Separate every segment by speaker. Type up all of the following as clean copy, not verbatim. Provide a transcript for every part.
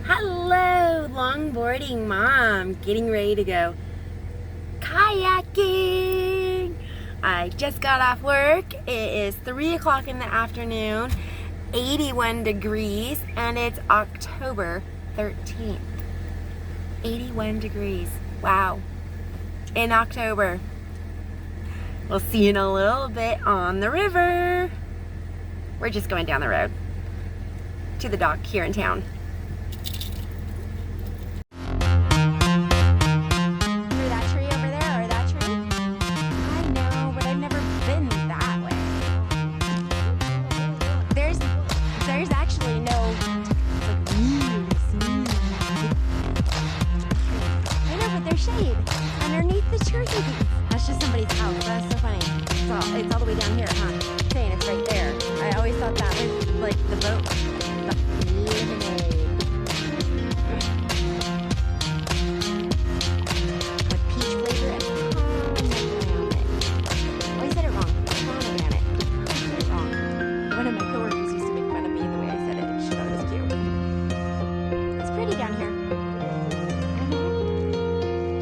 Speaker 1: Hello, longboarding mom, getting ready to go kayaking. I just got off work. It is 3 o'clock in the afternoon, 81 degrees, and it's October 13th. 81 degrees. Wow. In October. We'll see you in a little bit on the river. We're just going down the road to the dock here in town.
Speaker 2: Underneath the tree. That's just somebody's house. That's so funny. It's all the way down here, huh? Saying it's right there. I always thought that was like the boat. With peach flavor and pomegranate. Oh, I said it wrong. Pomegranate. I said it wrong. One of my coworkers used to make fun of me the way I said it. She thought it was cute. It's pretty down here.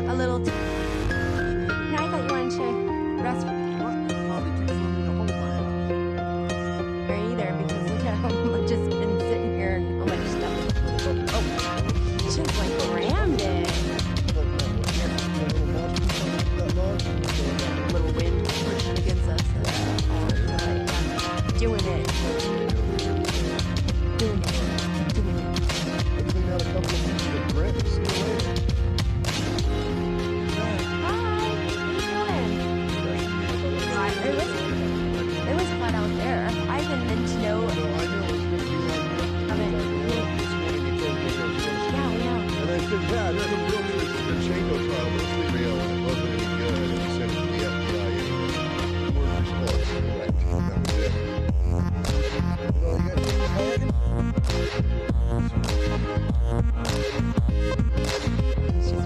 Speaker 2: A little. I thought you wanted to rest. Or either, because look at how much has been sitting here and how much stuff. Oh, just like rammed it. A little wind pushing against us. Doing it. Doing it. Doing it.
Speaker 3: Clean out a couple of pieces of bricks.
Speaker 2: It was fun out there. I didn't know.
Speaker 3: I know it's going to be
Speaker 2: Yeah.
Speaker 3: And I said, yeah, there's a real good Chango trial. Let's be real. It wasn't any good. And he sent it to the FBI anyway. More response. Right. That was it. Well, you got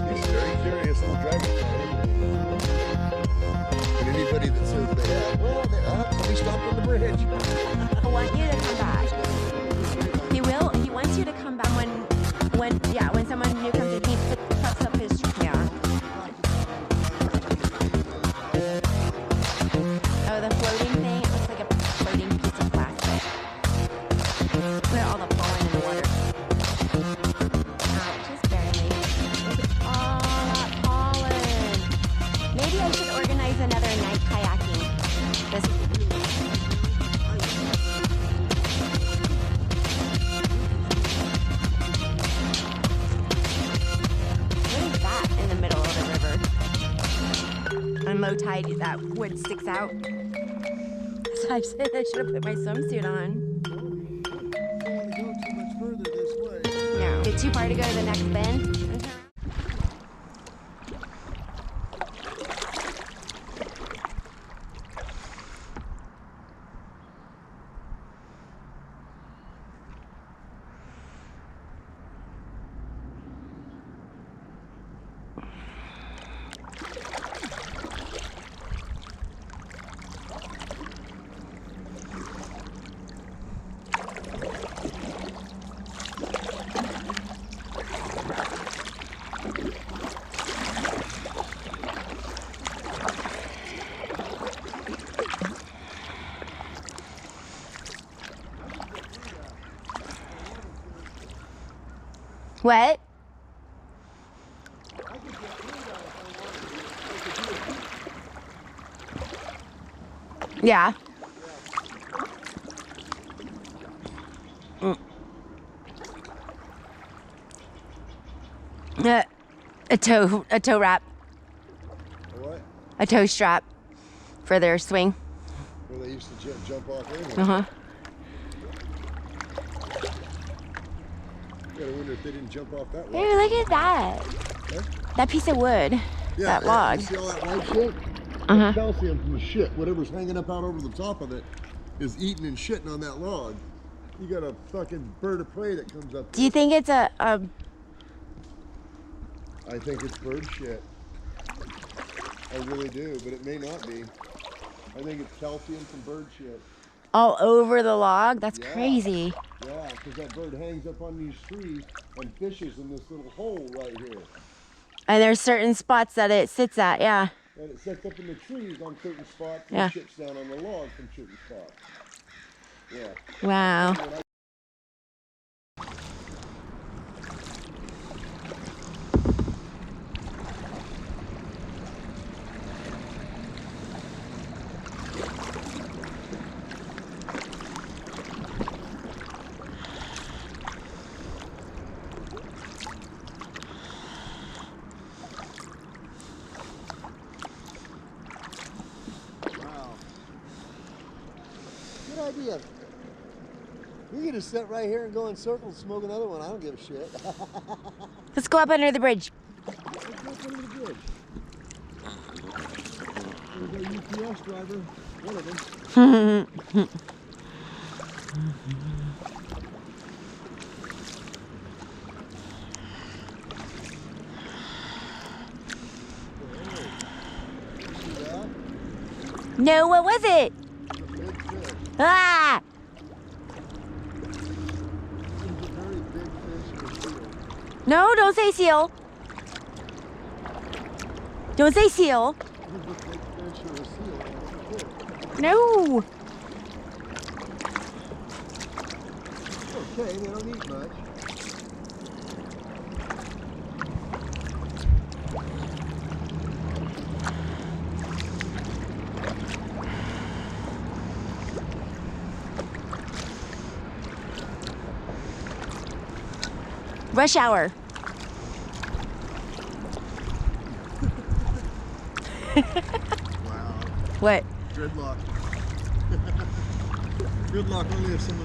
Speaker 3: He's very curious on the dragon. Anybody that says they have, well, we stopped on the bridge.
Speaker 2: I want you to come back. He will. He wants you to come back when someone new comes in, he puts up his, Oh, the floating thing, it looks like a floating piece of plastic. Look at all the pollen in the water. Just barely. Look at all that pollen. Maybe I should organize another night kayaking. What is that in the middle of the river? On low tide, that wood sticks out. So I said I should have put my swimsuit on. Yeah. Is it too far to go to the next bend? What? Yeah. A toe wrap.
Speaker 3: A what?
Speaker 2: A toe strap for their swing.
Speaker 3: Where they used to jump off anyway.
Speaker 2: Uh-huh.
Speaker 3: I wonder if they didn't jump off that
Speaker 2: Dude,
Speaker 3: log.
Speaker 2: look at that.
Speaker 3: Huh?
Speaker 2: That piece of wood.
Speaker 3: Yeah,
Speaker 2: that log.
Speaker 3: You see all that white shit? That's calcium from the shit. Whatever's hanging up out over the top of it is eating and shitting on that log. You got a fucking bird of prey that comes up.
Speaker 2: Do you think it's a
Speaker 3: I think it's bird shit. I really do, but it may not be. I think it's calcium from bird shit.
Speaker 2: all over the log? That's
Speaker 3: Yeah.
Speaker 2: crazy.
Speaker 3: Yeah, because that bird hangs up on these trees and fishes in this little hole right here.
Speaker 1: And there's certain spots that it sits at, yeah.
Speaker 3: And it sets up in the trees on certain spots and
Speaker 1: Yeah.
Speaker 3: shits down on the logs from certain spots. Yeah.
Speaker 1: Wow.
Speaker 3: Wow. Good idea. We can just sit right here and go in circles and smoke another one. I don't give a shit.
Speaker 1: Let's go up under the bridge.
Speaker 3: Let's go up under the bridge. There's our UPS driver, one of them. See that?
Speaker 1: No, what was it?
Speaker 3: It's a big fish.
Speaker 1: Ah!
Speaker 3: It's a very big fish or seal.
Speaker 1: No, don't say seal. Don't say seal.
Speaker 3: It's a big fish or a seal. It's a fish.
Speaker 1: No.
Speaker 3: It's okay, they don't eat much.
Speaker 1: Rush hour.
Speaker 3: Wow.
Speaker 1: What?
Speaker 3: Gridlock. Gridlock only if someone.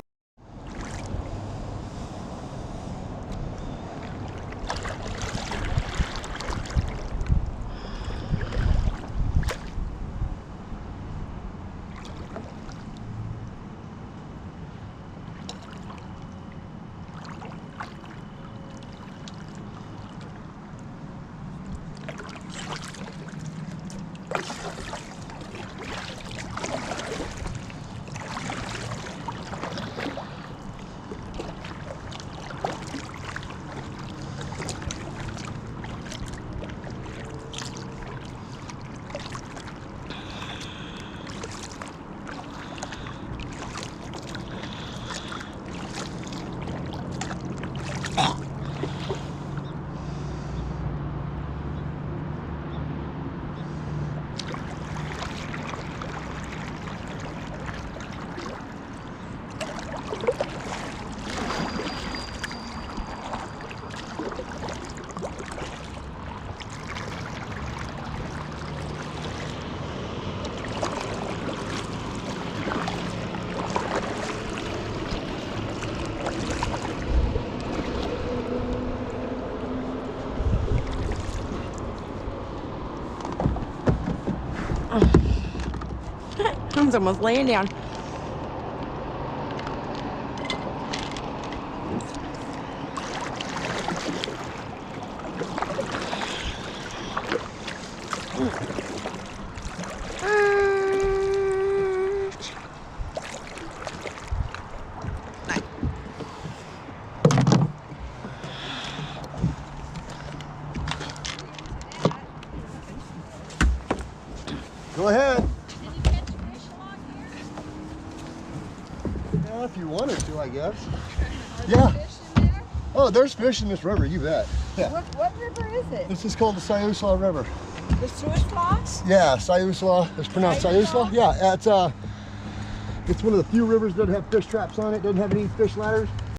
Speaker 1: I was almost laying down.
Speaker 3: Go ahead.
Speaker 2: Can you catch fish along here?
Speaker 3: Yeah, if you wanted to, I guess.
Speaker 2: Are
Speaker 3: Yeah.
Speaker 2: there fish in there?
Speaker 3: Oh, there's fish in this river, you bet. Yeah.
Speaker 2: What river is it?
Speaker 3: This is called the Siuslaw River.
Speaker 2: The Siuslaw?
Speaker 3: Yeah, Siuslaw. It's pronounced Siuslaw. Yeah, it's one of the few rivers that have fish traps on it. Doesn't have any fish ladders.